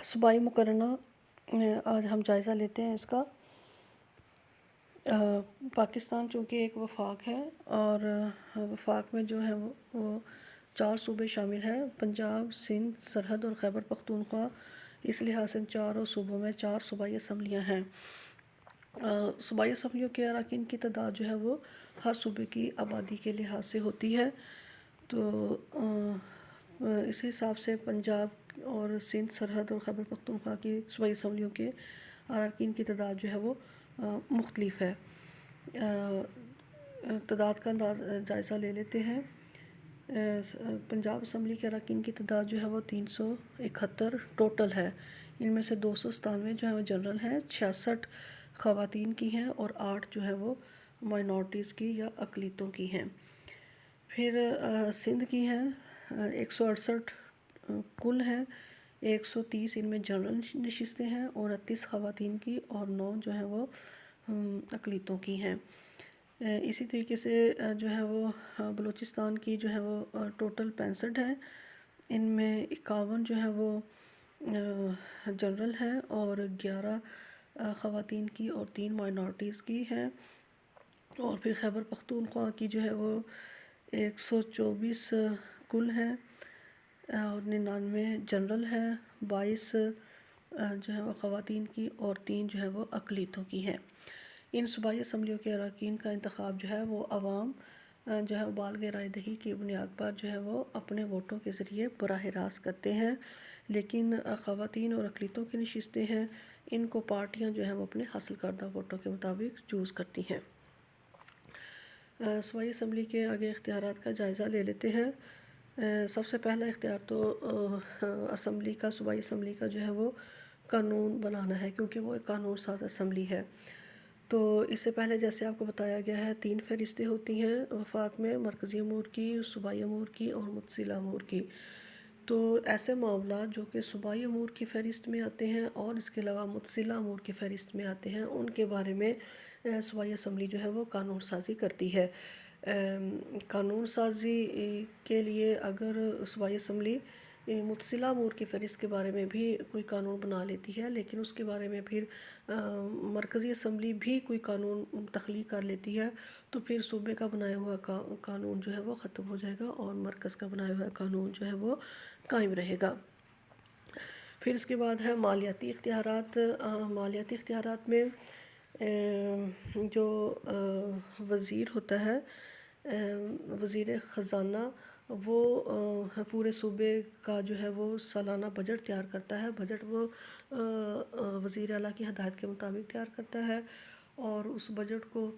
صوبائی مقررہ آج ہم جائزہ لیتے ہیں اس کا۔ پاکستان چونکہ ایک وفاق ہے اور وفاق میں جو ہے وہ 4 صوبے شامل ہیں: پنجاب، سندھ، سرحد اور خیبر پختونخوا۔ اس لحاظ سے ان چاروں صوبوں میں 4 صوبائی اسمبلیاں ہیں۔ صوبائی اسمبلیوں کے اراکین کی تعداد جو ہے وہ ہر صوبے کی آبادی کے لحاظ سے ہوتی ہے۔ تو اس حساب سے پنجاب اور سندھ، سرحد اور خیبر پختونخوا کی صوبائی اسمبلیوں کے اراکین کی تعداد جو ہے وہ مختلف ہے۔ تعداد کا جائزہ لے لیتے ہیں۔ پنجاب اسمبلی کے اراکین کی تعداد جو ہے وہ 371 ٹوٹل ہے۔ ان میں سے 297 جو ہے وہ جنرل ہیں، 66 خواتین کی ہیں اور 8 جو ہے وہ مائنورٹیز کی یا اقلیتوں کی ہیں۔ پھر سندھ کی ہیں 168 کل ہیں، 130 ان میں جنرل نشستیں ہیں اور 38 خواتین کی اور 9 جو ہیں وہ اقلیتوں کی ہیں۔ اسی طریقے سے جو ہے وہ بلوچستان کی جو ہے وہ ٹوٹل 65 ہیں، ان میں 51 جو ہے وہ جنرل ہیں اور 11 خواتین کی اور 3 مائنورٹیز کی ہیں۔ اور پھر خیبر پختونخوا کی جو ہے وہ 124 کل ہیں اور 99 جنرل ہیں، 22 جو ہے وہ خواتین کی اور 3 جو ہے وہ اقلیتوں کی ہیں۔ ان صوبائی اسمبلیوں کے اراکین کا انتخاب جو ہے وہ عوام جو ہے بالغ رائے دہی کی بنیاد پر جو ہے وہ اپنے ووٹوں کے ذریعے براہ راست کرتے ہیں، لیکن خواتین اور اقلیتوں کی نشستیں ہیں، ان کو پارٹیاں جو ہیں وہ اپنے حاصل کردہ ووٹوں کے مطابق چوز کرتی ہیں۔ صوبائی اسمبلی کے آگے اختیارات کا جائزہ لے لیتے ہیں۔ سب سے پہلا اختیار تو اسمبلی کا، صوبائی اسمبلی کا جو ہے وہ قانون بنانا ہے، کیونکہ وہ ایک قانون ساز اسمبلی ہے۔ تو اس سے پہلے جیسے آپ کو بتایا گیا ہے 3 فہرستیں ہوتی ہیں وفاق میں: مرکزی امور کی، صوبائی امور کی اور متصل امور کی۔ تو ایسے معاملات جو کہ صوبائی امور کی فہرست میں آتے ہیں اور اس کے علاوہ متصل امور کی فہرست میں آتے ہیں، ان کے بارے میں صوبائی اسمبلی جو ہے وہ قانون سازی کرتی ہے۔ قانون سازی کے لیے اگر صوبائی اسمبلی متصل امور کی فہرست کے بارے میں بھی کوئی قانون بنا لیتی ہے، لیکن اس کے بارے میں پھر مرکزی اسمبلی بھی کوئی قانون تخلیق کر لیتی ہے، تو پھر صوبے کا بنایا ہوا قانون جو ہے وہ ختم ہو جائے گا اور مرکز کا بنایا ہوا قانون جو ہے وہ قائم رہے گا۔ پھر اس کے بعد ہے مالیاتی اختیارات۔ مالیاتی اختیارات میں جو وزیر ہوتا ہے، وزیر خزانہ، وہ پورے صوبے کا جو ہے وہ سالانہ بجٹ تیار کرتا ہے۔ بجٹ وہ وزیر اعلیٰ کی ہدایت کے مطابق تیار کرتا ہے اور اس بجٹ کو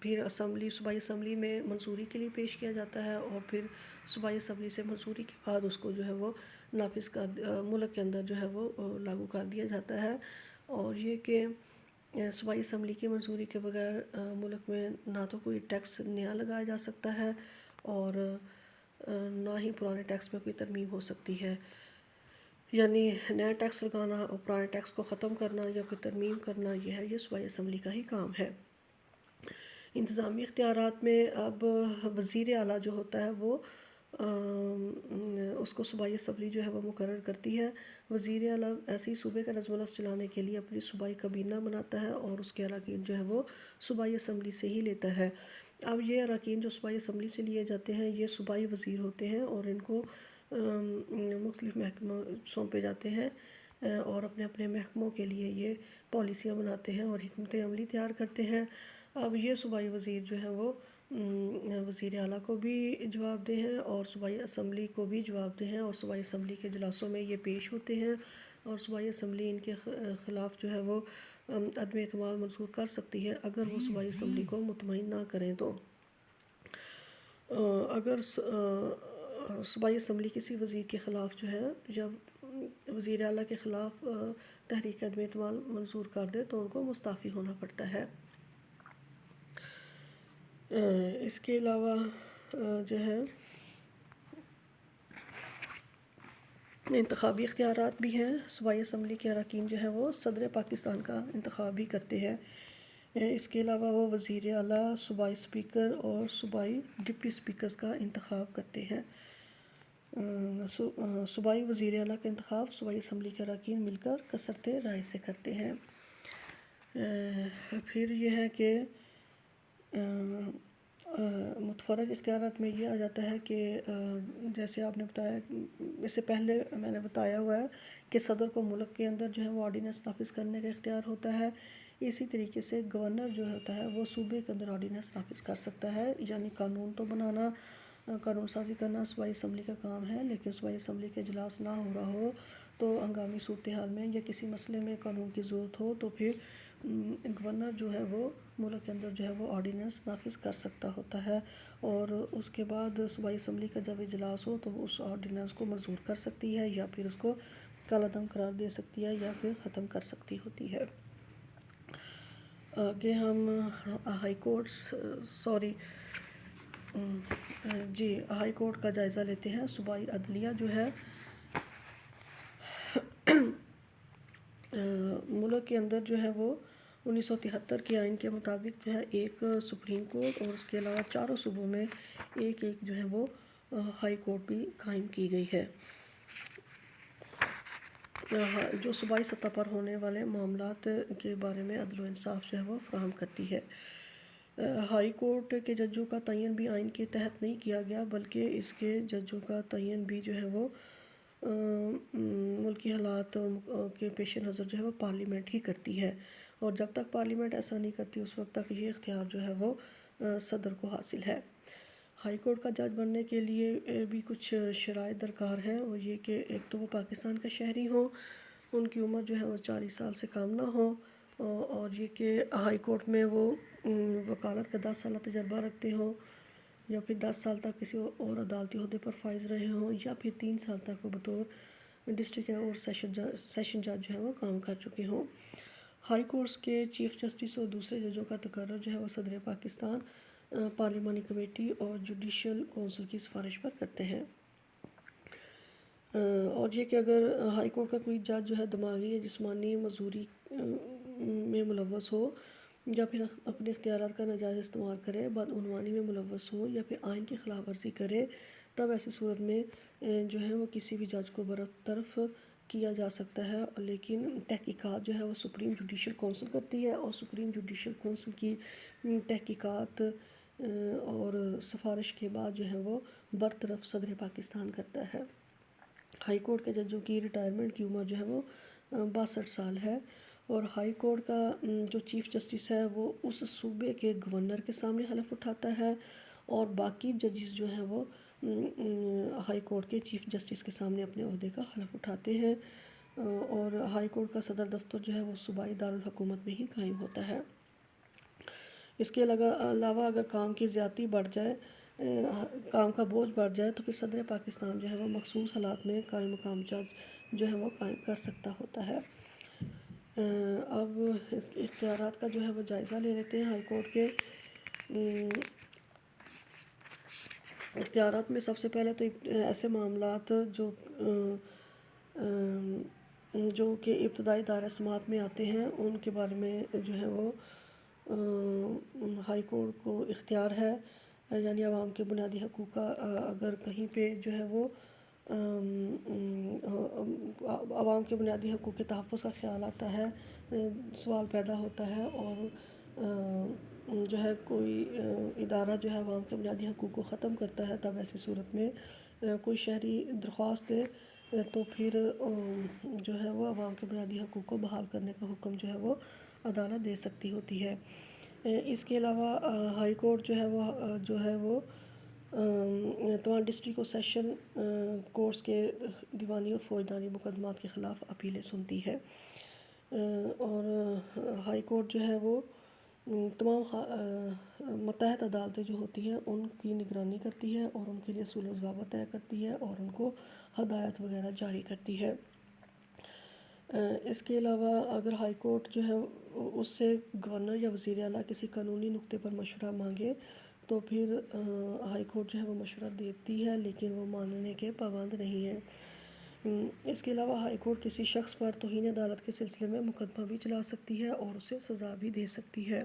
پھر صوبائی اسمبلی میں منظوری کے لیے پیش کیا جاتا ہے اور پھر صوبائی اسمبلی سے منظوری کے بعد اس کو جو ہے وہ نافذ ملک کے اندر جو ہے وہ لاگو کر دیا جاتا ہے۔ اور یہ کہ صوبائی اسمبلی کی منظوری کے بغیر ملک میں نہ تو کوئی ٹیکس نیا لگایا جا سکتا ہے اور نہ ہی پرانے ٹیکس میں کوئی ترمیم ہو سکتی ہے، یعنی نیا ٹیکس لگانا اور پرانے ٹیکس کو ختم کرنا یا کوئی ترمیم کرنا، یہ صوبائی اسمبلی کا ہی کام ہے۔ انتظامی اختیارات میں اب وزیر اعلیٰ جو ہوتا ہے وہ اس کو صوبائی اسمبلی جو ہے وہ مقرر کرتی ہے۔ وزیر اعلیٰ ایسے ہی صوبے کا نظم و نسق چلانے کے لیے اپنی صوبائی کابینہ بناتا ہے اور اس کے اراکین جو ہے وہ صوبائی اسمبلی سے ہی لیتا ہے۔ اب یہ اراکین جو صوبائی اسمبلی سے لیے جاتے ہیں یہ صوبائی وزیر ہوتے ہیں اور ان کو مختلف محکموں سونپے جاتے ہیں اور اپنے اپنے محکموں کے لیے یہ پالیسیاں بناتے ہیں اور حکمت عملی تیار کرتے ہیں۔ اب یہ صوبائی وزیر جو ہیں وہ وزیر اعلیٰ کو بھی جواب دہ ہیں اور صوبائی اسمبلی کو بھی جواب دہ ہیں اور صوبائی اسمبلی کے اجلاسوں میں یہ پیش ہوتے ہیں اور صوبائی اسمبلی ان کے خلاف جو ہے وہ عدم اعتماد منظور کر سکتی ہے اگر وہ صوبائی اسمبلی کو مطمئن نہ کریں تو۔ اگر صوبائی اسمبلی کسی وزیر کے خلاف جو ہے یا وزیر اعلیٰ کے خلاف تحریک عدم اعتماد منظور کر دے تو ان کو مستعفی ہونا پڑتا ہے۔ اس کے علاوہ جو ہے انتخابی اختیارات بھی ہیں۔ صوبائی اسمبلی کے اراکین جو ہیں وہ صدر پاکستان کا انتخاب بھی کرتے ہیں۔ اس کے علاوہ وہ وزیر اعلیٰ، صوبائی اسپیکر اور صوبائی ڈپٹی اسپیکرز کا انتخاب کرتے ہیں۔ صوبائی وزیر اعلیٰ کا انتخاب صوبائی اسمبلی کے اراکین مل کر کثرت رائے سے کرتے ہیں۔ پھر یہ ہے کہ متفرق اختیارات میں یہ آ جاتا ہے کہ جیسے آپ نے بتایا، اس سے پہلے میں نے بتایا ہوا ہے کہ صدر کو ملک کے اندر جو ہے وہ آرڈیننس نافذ کرنے کا اختیار ہوتا ہے۔ اسی طریقے سے گورنر جو ہوتا ہے وہ صوبے کے اندر آرڈیننس نافذ کر سکتا ہے، یعنی قانون تو بنانا، قانون سازی کرنا صوبائی اسمبلی کا کام ہے، لیکن صوبائی اسمبلی کے اجلاس نہ ہو رہا ہو تو ہنگامی صورتحال میں یا کسی مسئلے میں قانون کی ضرورت ہو تو پھر گورنر جو ہے وہ ملک کے اندر جو ہے وہ آرڈیننس نافذ کر سکتا ہوتا ہے، اور اس کے بعد صوبائی اسمبلی کا جب اجلاس ہو تو وہ اس آرڈیننس کو منظور کر سکتی ہے یا پھر اس کو کالعدم قرار دے سکتی ہے یا پھر ختم کر سکتی ہوتی ہے۔ آگے ہم ہائی کورٹ کا جائزہ لیتے ہیں۔ صوبائی عدلیہ جو ہے ملک کے اندر جو ہے وہ 1973 کے آئین کے مطابق جو ہے ایک سپریم کورٹ اور اس کے علاوہ چاروں صوبوں میں ایک جو ہے وہ ہائی کورٹ بھی قائم کی گئی ہے، جو صوبائی سطح پر ہونے والے معاملات کے بارے میں عدل و انصاف جو ہے وہ فراہم کرتی ہے۔ ہائی کورٹ کے ججوں کا تعین بھی آئین کے تحت نہیں کیا گیا، بلکہ اس کے ججوں کا تعین بھی جو ہے وہ ملکی حالات کے پیش نظر جو ہے وہ پارلیمنٹ ہی کرتی ہے، اور جب تک پارلیمنٹ ایسا نہیں کرتی اس وقت تک یہ اختیار جو ہے وہ صدر کو حاصل ہے۔ ہائی کورٹ کا جج بننے کے لیے بھی کچھ شرائط درکار ہیں، اور یہ کہ ایک تو وہ پاکستان کا شہری ہوں، ان کی عمر جو ہے وہ 40 سال سے کم نہ ہو، اور یہ کہ ہائی کورٹ میں وہ وکالت کا 10 سالہ تجربہ رکھتے ہوں، یا پھر 10 سال تک کسی اور عدالتی عہدے پر فائز رہے ہوں، یا پھر 3 سال تک وہ بطور ڈسٹرکٹ اور سیشن جج جو ہے وہ کام کر چکے ہوں۔ ہائی کورٹس کے چیف جسٹس اور دوسرے ججوں کا تقرر جو ہے وہ صدر پاکستان پارلیمانی کمیٹی اور جوڈیشل کونسل کی سفارش پر کرتے ہیں۔ اور یہ کہ اگر ہائی کورٹ کا کوئی جج جو ہے دماغی یا جسمانی معذوری میں ملوث ہو، یا پھر اپنے اختیارات کا ناجائز استعمال کرے، بدعنوانی میں ملوث ہو، یا پھر آئین کی خلاف ورزی کرے، تب ایسی صورت میں جو ہے وہ کسی بھی جج کو برطرف کیا جا سکتا ہے، لیکن تحقیقات جو ہے وہ سپریم جوڈیشل کونسل کرتی ہے، اور سپریم جوڈیشل کونسل کی تحقیقات اور سفارش کے بعد جو ہے وہ برطرف صدر پاکستان کرتا ہے۔ ہائی کورٹ کے ججوں کی ریٹائرمنٹ کی عمر جو ہے وہ 62 سال ہے، اور ہائی کورٹ کا جو چیف جسٹس ہے وہ اس صوبے کے گورنر کے سامنے حلف اٹھاتا ہے، اور باقی ججز جو ہیں وہ ہائی کورٹ کے چیف جسٹس کے سامنے اپنے عہدے کا حلف اٹھاتے ہیں، اور ہائی کورٹ کا صدر دفتر جو ہے وہ صوبائی دارالحکومت میں ہی قائم ہوتا ہے۔ اس کے علاوہ اگر کام کی زیادتی بڑھ جائے، کام کا بوجھ بڑھ جائے، تو پھر صدر پاکستان جو ہے وہ مخصوص حالات میں قائم مقام جج جو ہے وہ قائم کر سکتا ہوتا ہے۔ اب اختیارات کا جو ہے وہ جائزہ لے لیتے ہیں۔ ہائی کورٹ کے اختیارات میں سب سے پہلے تو ایسے معاملات جو کہ ابتدائی دائرہ سماعت میں آتے ہیں، ان کے بارے میں جو ہے وہ ہائی کورٹ کو اختیار ہے، یعنی عوام کے بنیادی حقوق کا اگر کہیں پہ جو ہے وہ عوام کے بنیادی حقوق کے تحفظ کا خیال آتا ہے، سوال پیدا ہوتا ہے، اور جو ہے کوئی ادارہ جو ہے عوام کے بنیادی حقوق کو ختم کرتا ہے، تب ایسی صورت میں کوئی شہری درخواست دے تو پھر جو ہے وہ عوام کے بنیادی حقوق کو بحال کرنے کا حکم جو ہے وہ عدالت دے سکتی ہوتی ہے۔ اس کے علاوہ ہائی کورٹ جو ہے وہ تمام ڈسٹرکٹ اور سیشن کورٹس کے دیوانی اور فوجداری مقدمات کے خلاف اپیلیں سنتی ہے، اور ہائی کورٹ جو ہے وہ تمام متحد عدالتیں جو ہوتی ہیں ان کی نگرانی کرتی ہے، اور ان کے لیے اصول و ضوابط طے کرتی ہے، اور ان کو ہدایت وغیرہ جاری کرتی ہے۔ اس کے علاوہ اگر ہائی کورٹ جو ہے اس سے گورنر یا وزیر اعلیٰ کسی قانونی نکتے پر مشورہ مانگے تو پھر ہائی کورٹ جو ہے وہ مشورہ دیتی ہے، لیکن وہ ماننے کے پابند نہیں ہے۔ اس کے علاوہ ہائی کورٹ کسی شخص پر توہین عدالت کے سلسلے میں مقدمہ بھی چلا سکتی ہے اور اسے سزا بھی دے سکتی ہے۔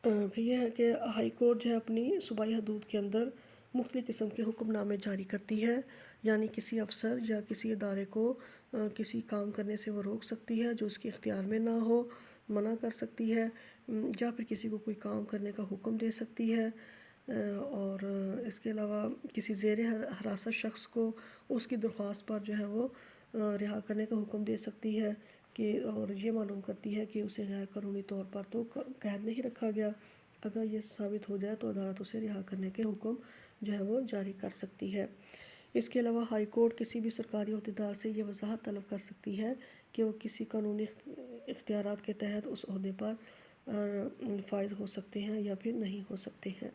پھر یہ ہے کہ ہائی کورٹ جو ہے اپنی صوبائی حدود کے اندر مختلف قسم کے حکم نامے جاری کرتی ہے، یعنی کسی افسر یا کسی ادارے کو کسی کام کرنے سے وہ روک سکتی ہے جو اس کے اختیار میں نہ ہو، منع کر سکتی ہے، یا پھر کسی کو کوئی کام کرنے کا حکم دے سکتی ہے، اور اس کے علاوہ کسی زیر حراست شخص کو اس کی درخواست پر جو ہے وہ رہا کرنے کا حکم دے سکتی ہے، کہ اور یہ معلوم کرتی ہے کہ اسے غیر قانونی طور پر تو قید نہیں رکھا گیا، اگر یہ ثابت ہو جائے تو عدالت اسے رہا کرنے کے حکم جو ہے وہ جاری کر سکتی ہے۔ اس کے علاوہ ہائی کورٹ کسی بھی سرکاری عہدیدار سے یہ وضاحت طلب کر سکتی ہے کہ وہ کسی قانونی اختیارات کے تحت اس عہدے پر فائز ہو سکتے ہیں یا پھر نہیں ہو سکتے ہیں۔